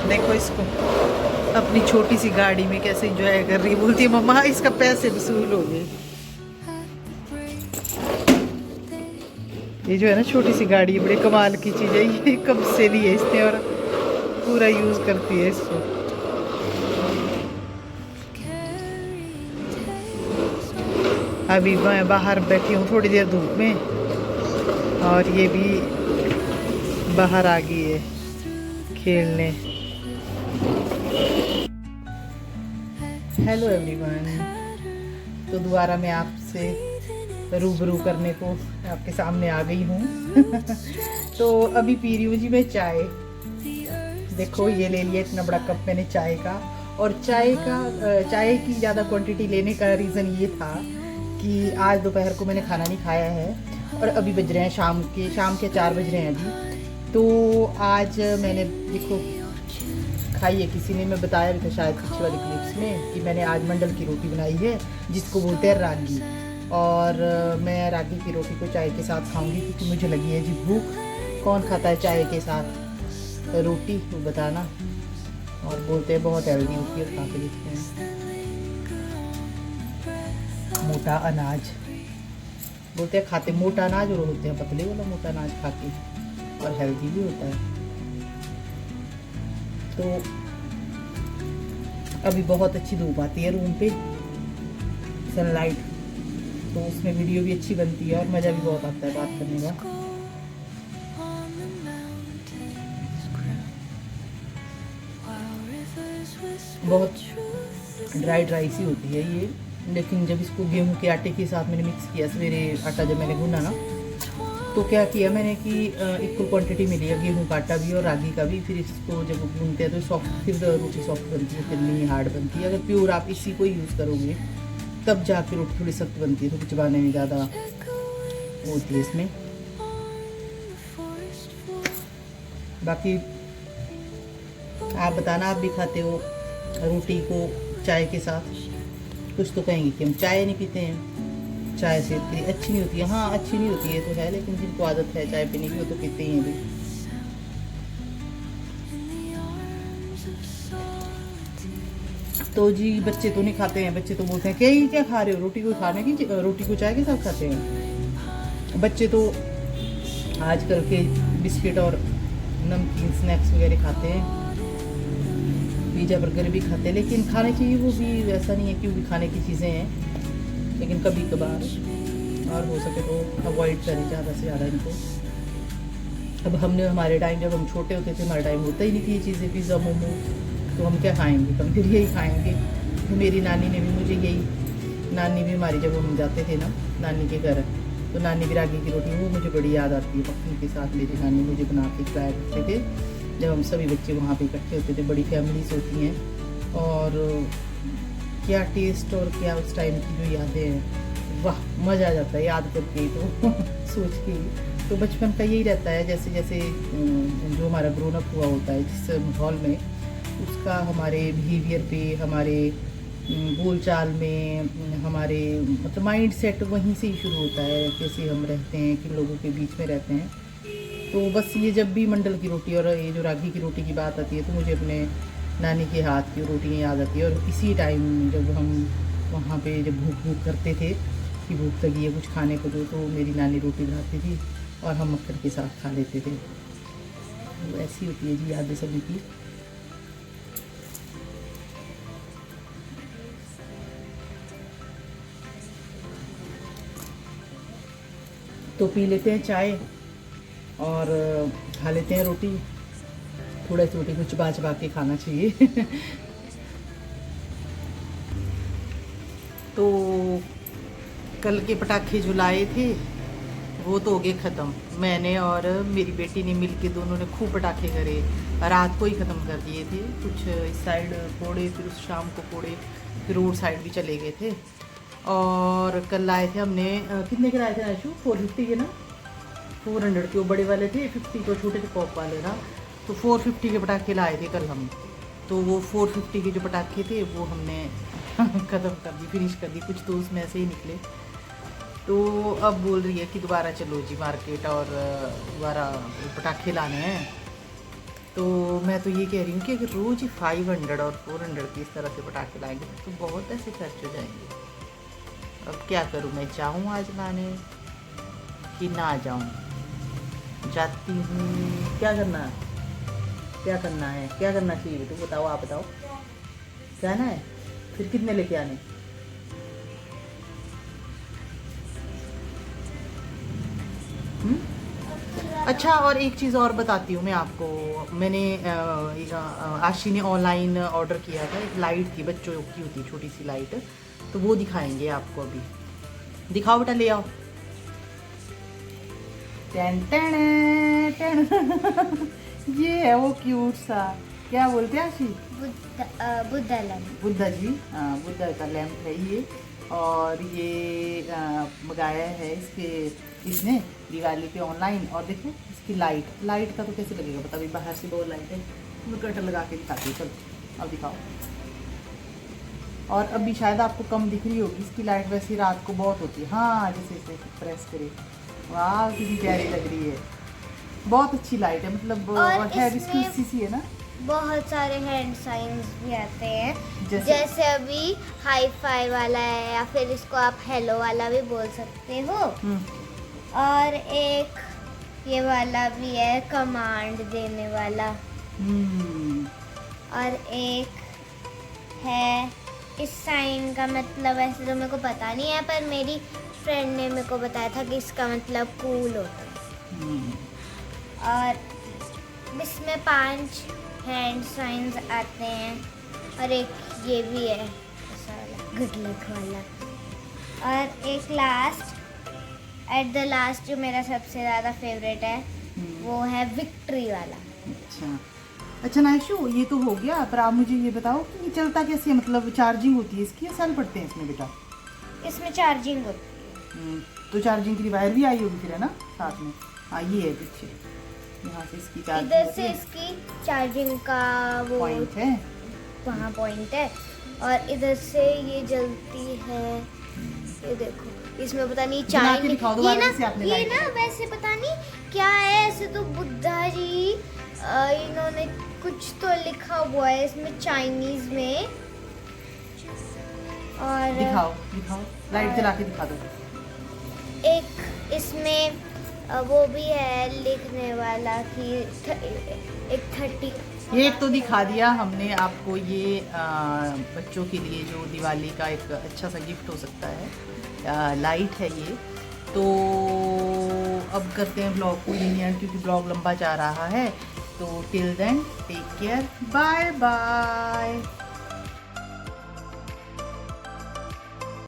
देखो इसको अपनी छोटी सी गाड़ी में कैसे एंजॉय कर रही है। बोलती है मम्मा इसका पैसे वसूल हो गए। ये जो है ना छोटी सी गाड़ी है, बड़ी कमाल की चीज़ है। ये कब से ली है इसने और पूरा यूज़ करती है इसको। अभी मैं बाहर बैठी हूँ थोड़ी देर धूप में और ये भी बाहर आ गई है खेलने। हेलो एवरीवन, तो दोबारा मैं आपसे रूबरू करने को आपके सामने आ गई हूँ। तो अभी पी रही हूँ जी मैं चाय। देखो ये ले लिया इतना बड़ा कप मैंने चाय का। और चाय की ज़्यादा क्वांटिटी लेने का रीज़न ये था कि आज दोपहर को मैंने खाना नहीं खाया है और अभी बज रहे हैं शाम के 4 बज रहे हैं अभी। तो आज मैंने देखो खाई है, किसी ने मैं बताया भी था शायद पिछले वाली क्लिप्स में कि मैंने आज मंडल की रोटी बनाई है जिसको बोलते हैं रागी। और मैं रागी की रोटी को चाय के साथ खाऊंगी क्योंकि मुझे लगी है जी भूख। कौन खाता है चाय के साथ रोटी, वो बताना। और बोलते हैं बहुत हेल्दी होती है, खा के देखते हैं। मोटा अनाज बोलते हैं खाते, मोटा अनाज और होते हैं पतले वाला मोटा अनाज खा के, और हेल्दी भी होता है। तो अभी बहुत अच्छी धूप आती है रूम पे, सनलाइट, तो उसमें वीडियो भी अच्छी बनती है और मज़ा भी बहुत आता है बात करने का। बहुत ड्राई सी होती है ये, लेकिन जब इसको गेहूं के आटे के साथ मैंने मिक्स किया, सवेरे आटा जब मैंने भुना ना, तो क्या किया मैंने कि इक्वल क्वांटिटी में लिया गेहूं का आटा भी और रागी का भी। फिर इसको जब भूनते हैं तो सॉफ्ट, फिर रोटी सॉफ्ट बनती है, फिर नहीं हार्ड बनती है। अगर प्योर आप इसी को यूज़ करोगे तब जाके रोटी थोड़ी सख्त बनती है, थोड़ी चबाने में ज़्यादा होती है इसमें। बाकी आप बताना, आप भी खाते हो रोटी को चाय के साथ? कुछ तो कहेंगे कि हम चाय नहीं पीते हैं, चाय सेहत के लिए अच्छी नहीं होती है। हाँ अच्छी नहीं होती है तो है, लेकिन जिनको आदत है चाय पीने की वो तो पीते ही हैं भी। तो जी बच्चे तो नहीं खाते हैं, बच्चे तो बोलते हैं कि क्या खा रहे हो, रोटी को खाने की, रोटी को चाय के साथ खाते हैं बच्चे। तो आजकल के बिस्किट और नमकीन स्नैक्स वगैरह खाते हैं, पिज़्ज़ा बर्गर भी खाते हैं, लेकिन खाने चाहिए वो भी, ऐसा नहीं है कि वो भी खाने की चीज़ें हैं, लेकिन कभी कभार, और हो सके तो अवॉइड करें ज़्यादा से ज़्यादा इनको। अब हमने, हमारे टाइम जब हम छोटे होते थे, हमारे टाइम होता ही नहीं थी ये चीज़ें, पिज़्ज़ा मोमो, तो हम क्या खाएंगे, हम फिर यही खाएंगे। तो मेरी नानी ने भी मुझे यही, नानी भी हमारी, जब हम जाते थे ना नानी के घर, तो नानी भी रागी की रोटी, वो मुझे बड़ी याद आती है। मक्खन के साथ मेरी नानी मुझे बना के खिलाया करते थे जब हम सभी बच्चे वहाँ पे इकट्ठे होते थे। बड़ी फैमिलीज होती हैं, और क्या टेस्ट और क्या उस टाइम की जो यादें हैं, वाह मज़ा आ जाता है याद करके तो सोच के। तो बचपन का यही रहता है, जैसे जैसे जो हमारा ग्रोन अप हुआ होता है जिस माहौल में, उसका हमारे बिहेवियर पे, हमारे बोलचाल में, हमारे मतलब माइंड सेट वहीं से ही शुरू होता है, कैसे हम रहते हैं, किन लोगों के बीच में रहते हैं। तो बस ये जब भी मंडल की रोटी और ये जो रागी की रोटी की बात आती है तो मुझे अपने नानी के हाथ की रोटियाँ याद आती है। और इसी टाइम जब हम वहाँ पे जब भूख करते थे कि भूख लगी है कुछ खाने को, तो मेरी नानी रोटी बनाती थी और हम मक्खन के साथ खा लेते थे। तो ऐसी होती है जी यादें सभी की। तो पी लेते हैं चाय और खा लेते हैं रोटी। थोड़ा सी रोटी को चबा चबा के खाना चाहिए। तो कल के पटाखे जो लाए थे वो तो हो गए ख़त्म। मैंने और मेरी बेटी ने मिलके दोनों ने खूब पटाखे करे, रात को ही ख़त्म कर दिए थे। कुछ इस साइड फोड़े, फिर उस शाम को फोड़े, फिर रोड साइड भी चले गए थे। और कल लाए थे हमने, कितने के लाए थे आशु? 450 के ना, 400 के वो बड़े वाले थे, 50 को छोटे थे पॉप वाले ना। तो 450 के पटाखे लाए थे कल हम। तो वो 450 के जो पटाखे थे वो हमने ख़त्म कर दी, फिनिश कर दी। कुछ तो उसमें ऐसे ही निकले। तो अब बोल रही है कि दोबारा चलो जी मार्केट और दोबारा पटाखे लाने हैं। तो मैं तो ये कह रही हूँ कि अगर रोज़ ही 500 और 400 की इस तरह से पटाखे लाएंगे तो बहुत ऐसे खर्च हो जाएंगे। अब क्या करूँ, मैं जाऊँ आज लाने कि ना जाऊँ? जाती हूँ। क्या करना है, क्या करना है, क्या करना चाहिए बेटू? बताओ, आप बताओ। जाना है? फिर कितने लेके आने? अच्छा, और एक चीज़ और बताती हूँ मैं आपको। मैंने आशी ने ऑनलाइन ऑर्डर किया था, एक लाइट थी, बच्चों की होती है छोटी सी लाइट, तो वो दिखाएंगे आपको अभी। दिखाओ बेटा, ले आओ। टेन टेन टेन ये है वो क्यूट सा, क्या बोलते हैं आशी? बुद्धा लैम्प। बुद्धा जी, हाँ, बुद्धा का लैम्प है ये। और ये मंगाया है इसने दिवाली पे ऑनलाइन। और देखो इसकी लाइट का तो कैसे लगेगा बता, अभी बाहर से 2 लाइट है, मैं कटर लगा के दिखाती हूँ। चलो अब दिखाओ। और अभी शायद आपको कम दिख रही होगी इसकी लाइट, वैसे रात को बहुत होती है। हाँ, जैसे इसे प्रेस करे, वाह कितनी प्यारी लग रही है, बहुत अच्छी लाइट है। मतलब और है इसकी सी है ना, बहुत सारे हैंड साइंस भी आते हैं, जैसे अभी हाई फाई वाला है, या फिर इसको आप हेलो वाला भी बोल सकते हो। और एक ये वाला भी है, कमांड देने वाला। और एक है, इस साइन का मतलब ऐसे तो मेरे को पता नहीं है, पर मेरी फ्रेंड ने मेरे को बताया था कि इसका मतलब कूल होता है। और इसमें 5 हैंड साइंस आते हैं, और एक ये भी है गुड लक वाला। और एक लास्ट, एट द लास्ट, जो मेरा सबसे ज़्यादा फेवरेट है, वो है विक्ट्री वाला। अच्छा नाइशू, ये तो हो गया, पर आप मुझे ये बताओ कि ये चलता कैसे है? मतलब चार्जिंग होती है इसकी या सेल पड़ते हैं इसमें बेटा? इसमें चार्जिंग होती है। तो चार्जिंग के लिए वायर भी आई होगी फिर, है ना साथ में? हाँ, ये है पीछे, यहाँ से इसकी चार्जिंग, इधर से इसकी चार्जिंग का वो पॉइंट है, वहाँ पॉइंट है, और इधर से ये जलती है। ये देखो, इसमें पता नहीं चाइनीज, ये ना वैसे पता नहीं क्या है, ऐसे तो बुद्धा जी इन्होंने कुछ तो लिखा हुआ है इसमें चाइनीज में। और दिखाओ लाइट जला के दिखा दो। एक इसमें वो भी है लिखने वाला कि एक 30। एक तो दिखा दिया हमने आपको, ये बच्चों के लिए जो दिवाली का एक अच्छा सा गिफ्ट हो सकता है, लाइट है ये। तो अब करते हैं ब्लॉग को लीनियर, क्योंकि ब्लॉग लंबा जा रहा है। तो till then take care, bye bye.